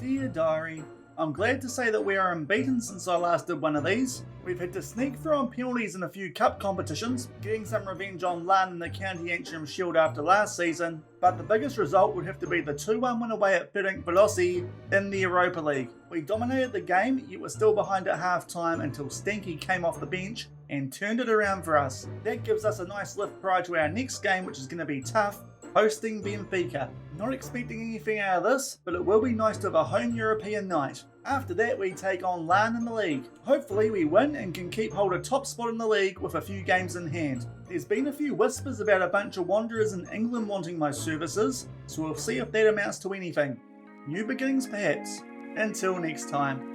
Dear Diary, I'm glad to say that we are unbeaten since I last did one of these. We've had to sneak through on penalties in a few cup competitions, getting some revenge on Larne in the County Antrim Shield after last season, but the biggest result would have to be the 2-1 win away at Benfica in the Europa League. We dominated the game, yet were still behind at half time until Stinky came off the bench and turned it around for us. That gives us a nice lift prior to our next game, which is going to be tough, hosting Benfica. Not expecting anything out of this, but it will be nice to have a home European night. After that, we take on Larne in the league. Hopefully we win and can keep hold of top spot in the league with a few games in hand. There's been a few whispers about a bunch of wanderers in England wanting my services, so we'll see if that amounts to anything. New beginnings perhaps. Until next time.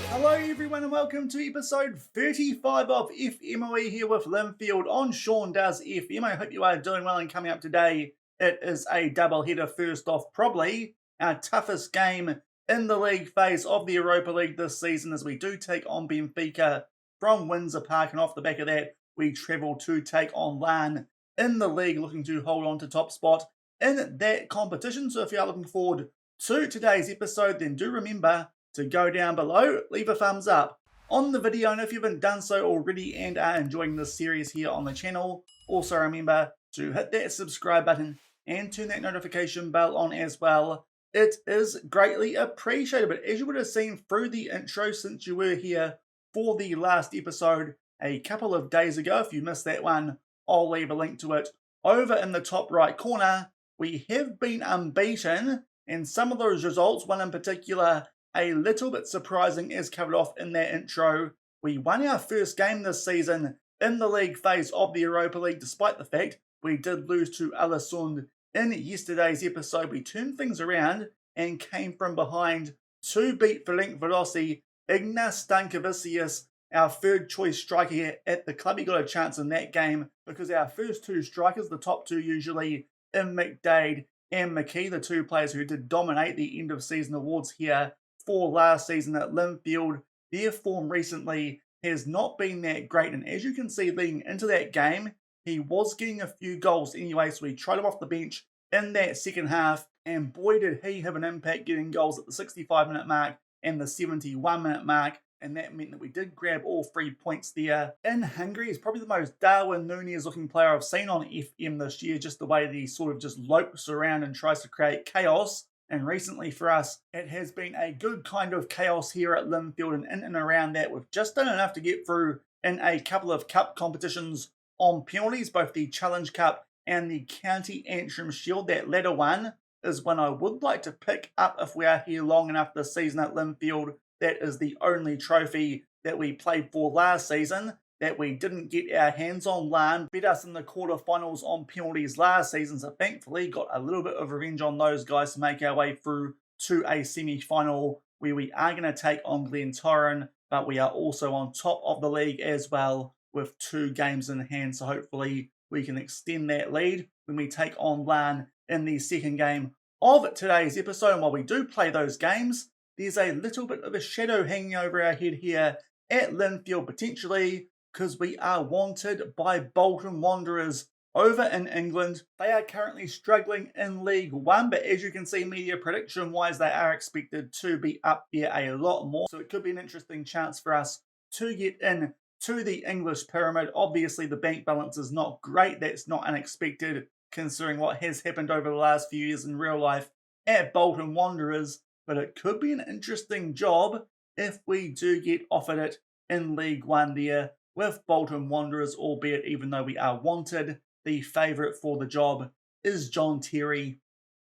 Hello everyone and welcome to episode 35 of FMOE here with Linfield on Shaun Does FM. I hope you are doing well and coming up today. It is a double header. First off, probably our toughest game in the league phase of the Europa League this season as we do take on Benfica from Windsor Park, and off the back of that we travel to take on Larne in the league, looking to hold on to top spot in that competition. So if you are looking forward to today's episode, then do remember to go down below, leave a thumbs up on the video, and if you haven't done so already and are enjoying this series here on the channel, also remember to hit that subscribe button and turn that notification bell on as well. It is greatly appreciated. But as you would have seen through the intro, since you were here for the last episode a couple of days ago, if you missed that one, I'll leave a link to it over in the top right corner. We have been unbeaten, and some of those results, one in particular a little bit surprising, as covered off in that intro. We won our first game this season in the league phase of the Europa League, despite the fact we did lose to Alisund in yesterday's episode. We turned things around and came from behind to beat Linfield. Ignas Stankovicius, our third choice striker here at the club, he got a chance in that game because our first two strikers, the top two usually, in McDade and McKee, the two players who did dominate the end of season awards here for last season at Linfield, their form recently has not been that great, and as you can see leading into that game, he was getting a few goals anyway, so he tried him off the bench in that second half, and boy did he have an impact, getting goals at the 65-minute mark and the 71-minute mark, and that meant that we did grab all 3 points there. In Hungary, he's probably the most Darwin Núñez looking player I've seen on FM this year, just the way that he sort of just lopes around and tries to create chaos. And recently for us, it has been a good kind of chaos here at Linfield, and in and around that we've just done enough to get through in a couple of cup competitions on penalties, both the Challenge Cup and the County Antrim Shield. That latter one is one I would like to pick up if we are here long enough this season at Linfield. That is the only trophy that we played for last season that we didn't get our hands on. Larne beat us in the quarterfinals on penalties last season, so thankfully got a little bit of revenge on those guys to make our way through to a semi-final where we are going to take on Glentoran, but we are also on top of the league as well with 2 games in hand, so hopefully we can extend that lead when we take on Larne in the second game of today's episode. And while we do play those games, there's a little bit of a shadow hanging over our head here at Linfield potentially, because we are wanted by Bolton Wanderers over in England. They are currently struggling in League One, but as you can see, media prediction-wise, they are expected to be up there a lot more. So it could be an interesting chance for us to get in to the English pyramid. Obviously, the bank balance is not great. That's not unexpected, considering what has happened over the last few years in real life at Bolton Wanderers. But it could be an interesting job if we do get offered it in League One there with Bolton Wanderers, albeit even though we are wanted, the favourite for the job is John Terry.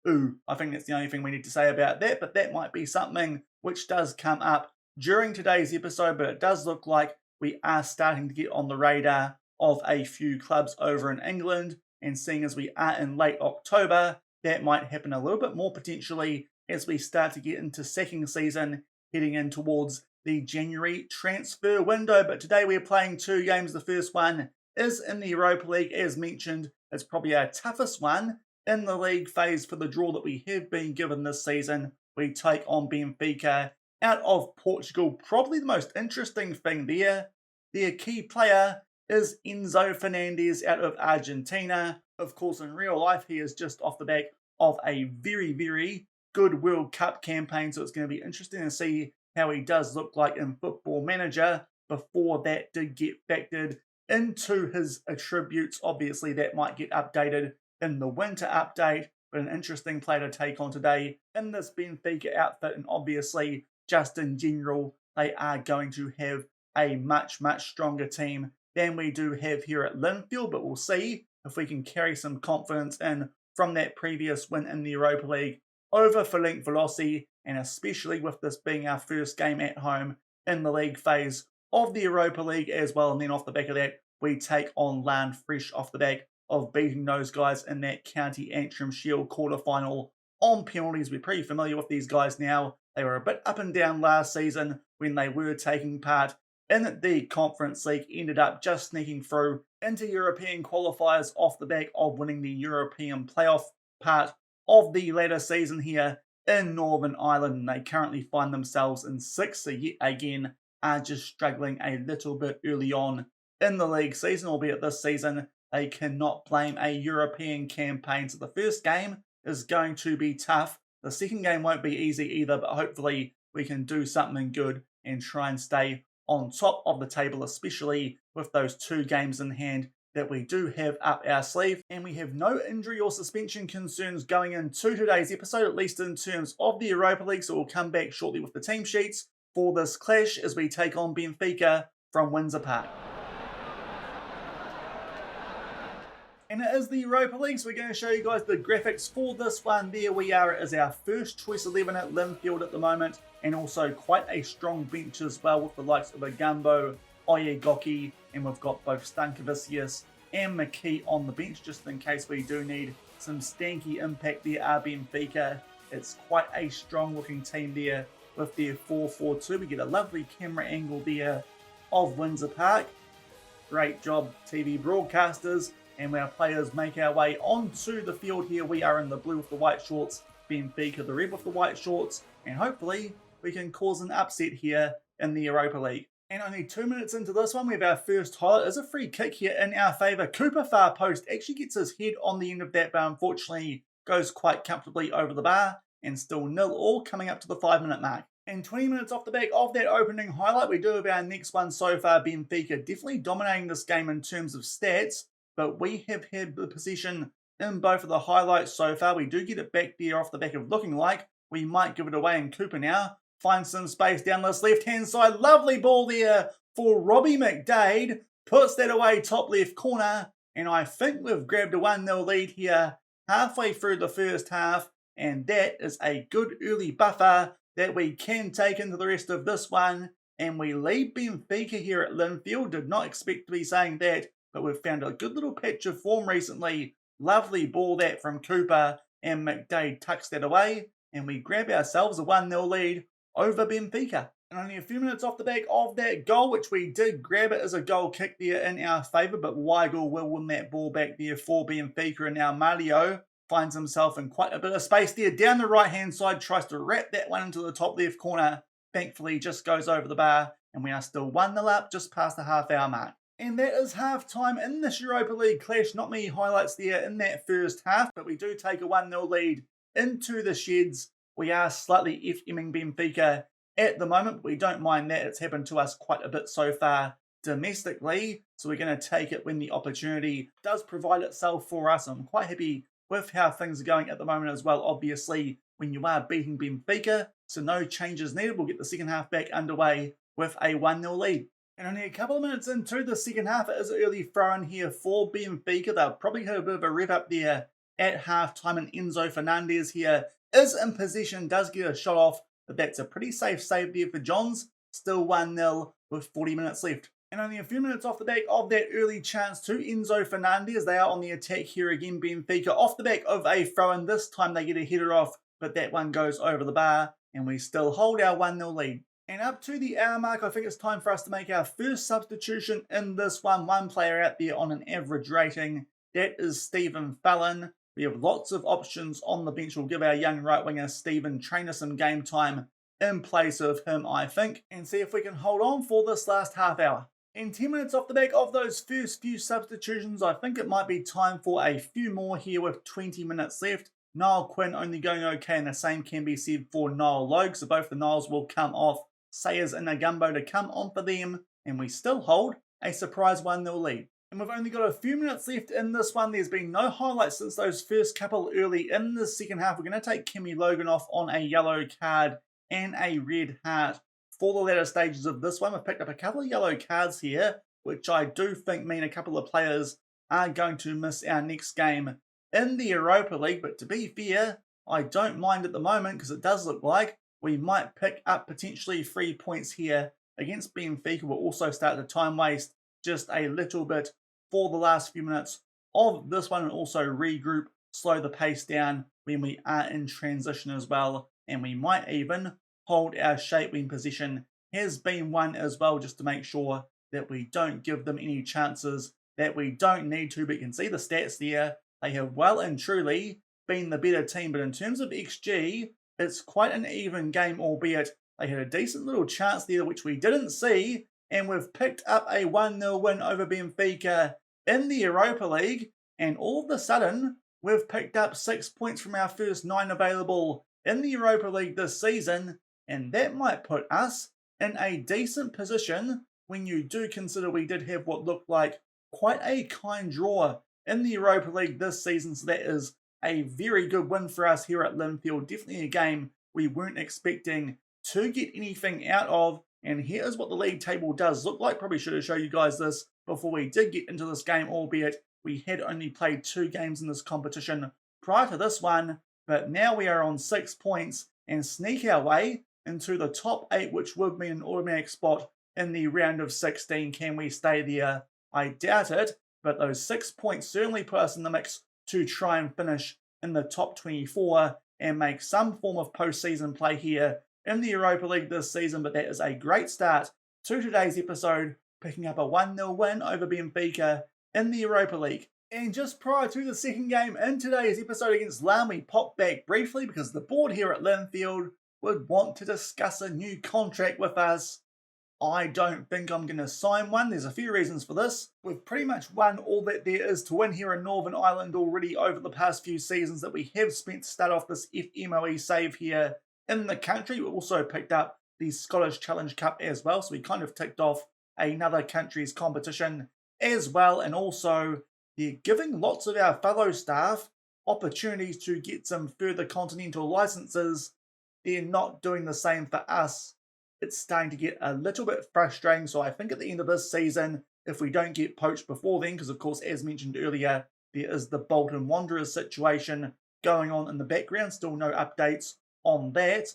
I think that's the only thing we need to say about that, but that might be something which does come up during today's episode. But it does look like we are starting to get on the radar of a few clubs over in England, and seeing as we are in late October, that might happen a little bit more potentially as we start to get into second season, heading in towards the January transfer window. But today we're playing two games. The first one is in the Europa League. As mentioned, it's probably our toughest one in the league phase for the draw that we have been given this season. We take on Benfica out of Portugal. Probably the most interesting thing there. Their key player is Enzo Fernandez out of Argentina. Of course, in real life, he is just off the back of a very, very good World Cup campaign. So it's going to be interesting to see how he does look like in Football Manager before that did get factored into his attributes. Obviously, that might get updated in the winter update, but an interesting player to take on today in this Benfica outfit. And obviously, just in general, they are going to have a much, much stronger team than we do have here at Linfield, but we'll see if we can carry some confidence in from that previous win in the Europa League over Ferenc Velocity, and especially with this being our first game at home in the league phase of the Europa League as well. And then off the back of that, we take on Larne fresh off the back of beating those guys in that County Antrim Shield quarterfinal on penalties. We're pretty familiar with these guys now. They were a bit up and down last season when they were taking part in the Conference League, ended up just sneaking through into European qualifiers off the back of winning the European playoff part of the latter season here in Northern Ireland. And they currently find themselves in sixth, so yet again are just struggling a little bit early on in the league season, albeit this season they cannot blame a European campaign. So the first game is going to be tough. The second game won't be easy either, but hopefully we can do something good and try and stay on top of the table, especially with those two games in hand that we do have up our sleeve. And we have no injury or suspension concerns going into today's episode, at least in terms of the Europa League, so we'll come back shortly with the team sheets for this clash as we take on Benfica from Windsor Park. And it is the Europa League, so we're going to show you guys the graphics for this one. There we are, it is our first choice 11 at Linfield at the moment, and also quite a strong bench as well with the likes of Agumbo, Oyegoki, and we've got both Stankovic and McKee on the bench just in case we do need some stanky impact there. Benfica, it's quite a strong looking team there with their 4-4-2. We get a lovely camera angle there of Windsor Park. Great job, TV broadcasters. And our players make our way onto the field here. We are in the blue with the white shorts, Benfica the red with the white shorts, and hopefully we can cause an upset here in the Europa League. And only 2 minutes into this one, we have our first highlight. There's a free kick here in our favour. Cooper far post actually gets his head on the end of that, but unfortunately goes quite comfortably over the bar, and still 0-0 coming up to the 5-minute mark. And 20 minutes off the back of that opening highlight, we do have our next one so far. Benfica definitely dominating this game in terms of stats, but we have had the possession in both of the highlights so far. We do get it back there off the back of looking like we might give it away, and Cooper now finds some space down this left-hand side. Lovely ball there for Robbie McDade. Puts that away top left corner, and I think we've grabbed a 1-0 lead here halfway through the first half, and that is a good early buffer that we can take into the rest of this one, and we lead Benfica here at Linfield. Did not expect to be saying that, but we've found a good little patch of form recently. Lovely ball that from Cooper, and McDade tucks that away, and we grab ourselves a 1-0 lead over Benfica. And only a few minutes off the back of that goal, which we did grab it as a goal kick there in our favour, but Weigel will win that ball back there for Benfica, and now Mario finds himself in quite a bit of space there. Down the right-hand side, tries to wrap that one into the top left corner. Thankfully, just goes over the bar, and we are still 1-0 up just past the half-hour mark. And that is half-time in this Europa League clash. Not many highlights there in that first half, but we do take a 1-0 lead into the sheds. We are slightly FMing Benfica at the moment, but we don't mind that. It's happened to us quite a bit so far domestically, so we're going to take it when the opportunity does provide itself for us. I'm quite happy with how things are going at the moment as well. Obviously, when you are beating Benfica, so no changes needed. We'll get the second half back underway with a 1-0 lead. And only a couple of minutes into the second half, it is an early throw-in here for Benfica. They'll probably have a bit of a rev up there at half-time, and Enzo Fernandez here is in possession, does get a shot off, but that's a pretty safe save there for Johns. Still 1-0 with 40 minutes left. And only a few minutes off the back of that early chance to Enzo Fernandez. They are on the attack here again, Benfica, off the back of a throw-in. This time they get a header off, but that one goes over the bar, and we still hold our 1-0 lead. And up to the hour mark, I think it's time for us to make our first substitution in this one. One player out there on an average rating. That is Stephen Fallon. We have lots of options on the bench. We'll give our young right winger Stephen Trainer some game time in place of him, I think, and see if we can hold on for this last half hour. In 10 minutes off the back of those first few substitutions, I think it might be time for a few more here with 20 minutes left. Niall Quinn only going okay, and the same can be said for Niall Logue, so both the Niles will come off. Sayers and Nagumbo to come on for them, and we still hold a surprise 1-0 lead. And we've only got a few minutes left in this one. There's been no highlights since those first couple early in the second half. We're going to take Kemi Logan off on a yellow card and a red heart for the latter stages of this one. We've picked up a couple of yellow cards here, which I do think mean a couple of players are going to miss our next game in the Europa League. But to be fair, I don't mind at the moment because it does look like we might pick up potentially 3 points here against Benfica. We'll also start to time waste just a little bit for the last few minutes of this one and also regroup, slow the pace down when we are in transition as well. And we might even hold our shape when possession has been won as well, just to make sure that we don't give them any chances that we don't need to. But you can see the stats there. They have well and truly been the better team. But in terms of XG, it's quite an even game, albeit they had a decent little chance there, which we didn't see. And we've picked up a 1-0 win over Benfica in the Europa League. And all of a sudden, we've picked up 6 points from our first 9 available in the Europa League this season. And that might put us in a decent position when you do consider we did have what looked like quite a kind draw in the Europa League this season. So that is a very good win for us here at Linfield. Definitely a game we weren't expecting to get anything out of. And here is what the league table does look like. Probably should have shown you guys this before we did get into this game, albeit we had only played 2 games in this competition prior to this one. But now we are on 6 points and sneak our way into the top 8, which would mean an automatic spot in the round of 16. Can we stay there? I doubt it, but those 6 points certainly put us in the mix to try and finish in the top 24 and make some form of postseason play here in the Europa League this season. But that is a great start to today's episode, picking up a 1-0 win over Benfica in the Europa League. And just prior to the second game in today's episode against Larne, we popped back briefly because the board here at Linfield would want to discuss a new contract with us. I don't think I'm going to sign one. There's a few reasons for this. We've pretty much won all that there is to win here in Northern Ireland already over the past few seasons that we have spent to start off this FMOE save here in the country. We also picked up the Scottish Challenge Cup as well, so we kind of ticked off another country's competition as well. And also, they're giving lots of our fellow staff opportunities to get some further continental licenses. They're not doing the same for us. It's starting to get a little bit frustrating. So I think at the end of this season, if we don't get poached before then, because of course, as mentioned earlier, there is the Bolton Wanderers situation going on in the background. Still no updates on that.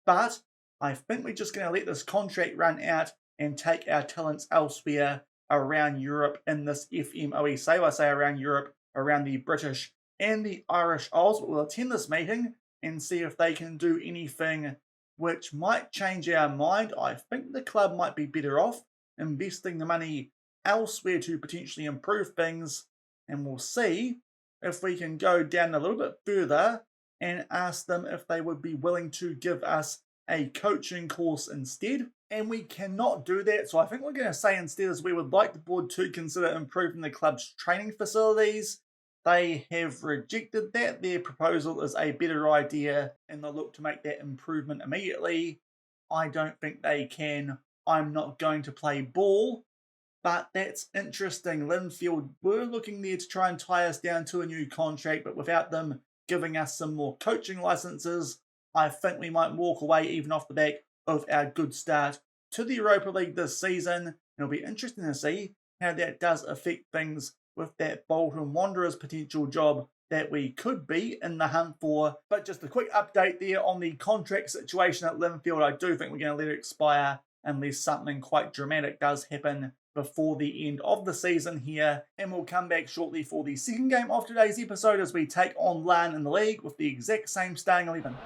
But I think we're just going to let this contract run out and take our talents elsewhere around Europe in this FMOE save. I say around Europe, around the British and the Irish Isles. But we'll attend this meeting and see if they can do anything which might change our mind. I think the club might be better off investing the money elsewhere to potentially improve things. And we'll see if we can go down a little bit further and ask them if they would be willing to give us a coaching course instead. And we cannot do that. So I think we're going to say instead is we would like the board to consider improving the club's training facilities. They have rejected that. Their proposal is a better idea and they'll look to make that improvement immediately. I don't think they can. I'm not going to play ball. But that's interesting. Linfield were looking there to try and tie us down to a new contract, but without them giving us some more coaching licenses, I think we might walk away even off the back of our good start to the Europa League this season. It'll be interesting to see how that does affect things with that Bolton Wanderers potential job that we could be in the hunt for. But just a quick update there on the contract situation at Linfield. I do think we're going to let it expire unless something quite dramatic does happen before the end of the season here. And we'll come back shortly for the second game of today's episode as we take on Larne in the league with the exact same starting 11.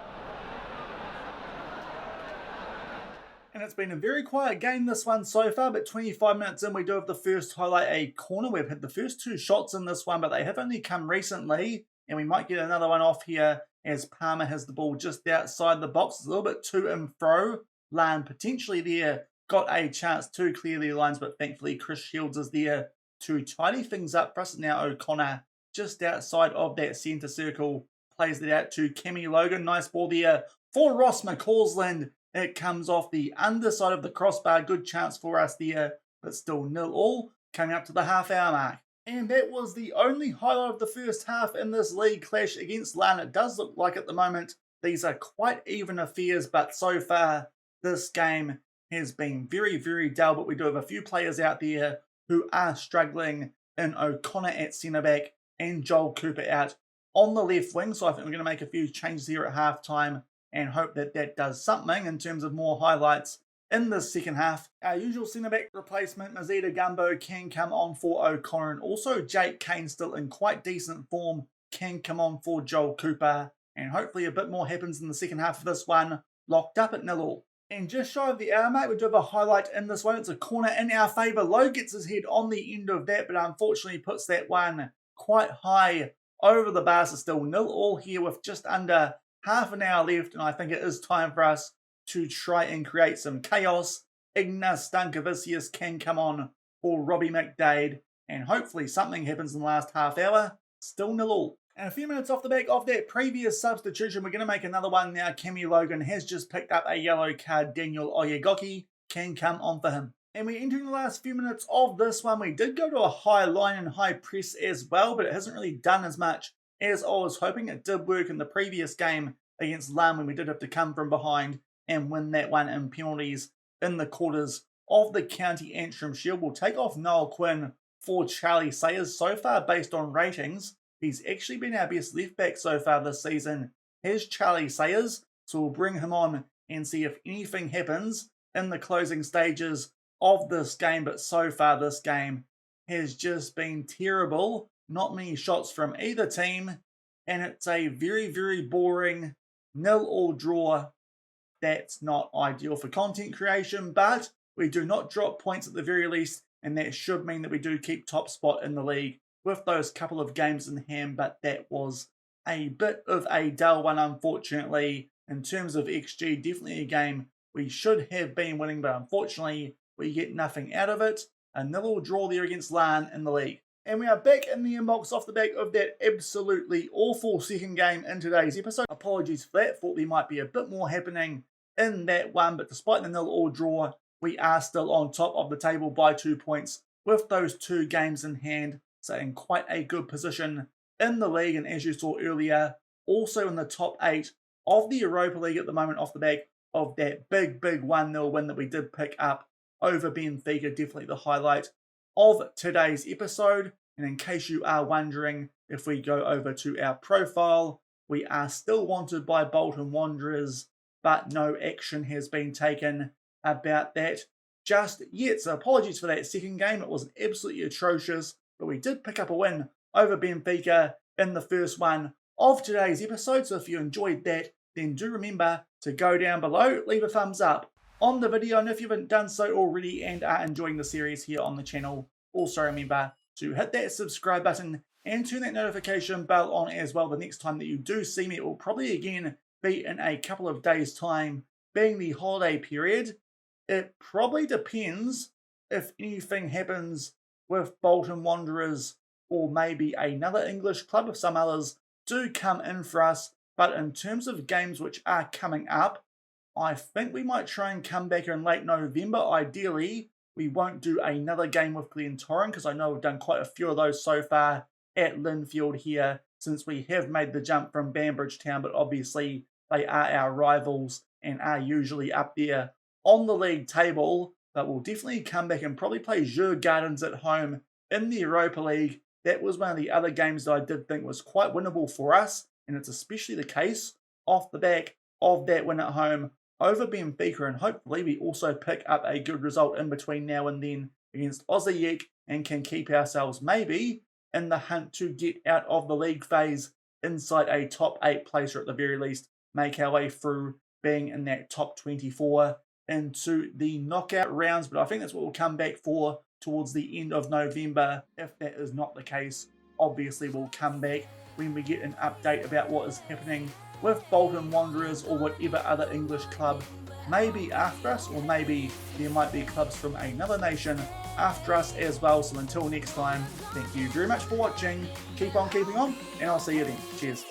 And it's been a very quiet game, this one so far, but 25 minutes in, we do have the first highlight, a corner. We've had the first 2 shots in this one, but they have only come recently, and we might get another one off here as Palmer has the ball just outside the box. It's a little bit to and fro. Larne potentially there, got a chance to clear the lines, but thankfully Chris Shields is there to tidy things up for us. Now O'Connor just outside of that centre circle, plays it out to Kemi Logan. Nice ball there for Ross McCausland. It comes off the underside of the crossbar. Good chance for us there, but still 0-0 coming up to the half-hour mark. And that was the only highlight of the first half in this league clash against Larne. It does look like at the moment these are quite even affairs, but so far this game has been very, very dull. But we do have a few players out there who are struggling in O'Connor at centre-back and Joel Cooper out on the left wing. So I think we're going to make a few changes here at half-time and hope that that does something in terms of more highlights in the second half. Our usual centre-back replacement, Mazida Gumbo, can come on for O'Connor, and also Jake Kane, still in quite decent form, can come on for Joel Cooper, and hopefully a bit more happens in the second half of this one, locked up at 0-0. And just shy of the hour mark, we do have a highlight in this one. It's a corner in our favour. Lowe gets his head on the end of that, but unfortunately puts that one quite high over the bar. So still 0-0 here with just under half an hour left, and I think it is time for us to try and create some chaos. Ignas Stankovicius can come on for Robbie McDade, and hopefully something happens in the last half hour. Still 0-0. And a few minutes off the back of that previous substitution, we're going to make another one now. Kemi Logan has just picked up a yellow card. Daniel Oyegoki can come on for him. And we're entering the last few minutes of this one. We did go to a high line and high press as well, but it hasn't really done as much as I was hoping. It did work in the previous game against Larne when we did have to come from behind and win that one in penalties in the quarters of the County Antrim Shield. We'll take off Noel Quinn for Charlie Sayers. So far, based on ratings, he's actually been our best left back so far this season. Here's Charlie Sayers, so we'll bring him on and see if anything happens in the closing stages of this game. But so far, this game has just been terrible. Not many shots from either team, and it's a very, very boring 0-0 draw. That's not ideal for content creation, but we do not drop points at the very least, and that should mean that we do keep top spot in the league with those couple of games in hand. But that was a bit of a dull one, unfortunately. In terms of XG, definitely a game we should have been winning, but unfortunately we get nothing out of it. A 0-0 draw there against Larne in the league. And we are back in the inbox off the back of that absolutely awful second game in today's episode. Apologies for that. Thought there might be a bit more happening in that one. But despite the 0-0 draw, we are still on top of the table by 2 points with those 2 games in hand. So in quite a good position in the league. And as you saw earlier, also in the top 8 of the Europa League at the moment off the back of that big 1-0 win that we did pick up over Benfica. Definitely the highlight of today's episode. And in case you are wondering, if we go over to our profile, we are still wanted by Bolton Wanderers, but no action has been taken about that just yet. So apologies for that second game. It was absolutely atrocious, but we did pick up a win over Benfica in the first one of today's episode. So if you enjoyed that, then do remember to go down below, leave a thumbs up on the video, and if you haven't done so already and are enjoying the series here on the channel, also remember to hit that subscribe button and turn that notification bell on as well. The next time that you do see me, it will probably again be in a couple of days' time, being the holiday period. It probably depends if anything happens with Bolton Wanderers or maybe another English club, if some others do come in for us. But in terms of games which are coming up, I think we might try and come back in late November. Ideally, we won't do another game with Glentoran because I know we've done quite a few of those so far at Linfield here since we have made the jump from Banbridge Town, but obviously they are our rivals and are usually up there on the league table. But we'll definitely come back and probably play Djurgårdens at home in the Europa League. That was one of the other games that I did think was quite winnable for us, and it's especially the case off the back of that win at home over Benfica, and hopefully we also pick up a good result in between now and then against Osijek and can keep ourselves maybe in the hunt to get out of the league phase inside a top 8 place, or at the very least make our way through being in that top 24 into the knockout rounds, but I think that's what we'll come back for towards the end of November. If that is not the case, obviously we'll come back when we get an update about what is happening with Bolton Wanderers or whatever other English club may be after us, or maybe there might be clubs from another nation after us as well. So until next time, thank you very much for watching, keep on keeping on, and I'll see you then. Cheers.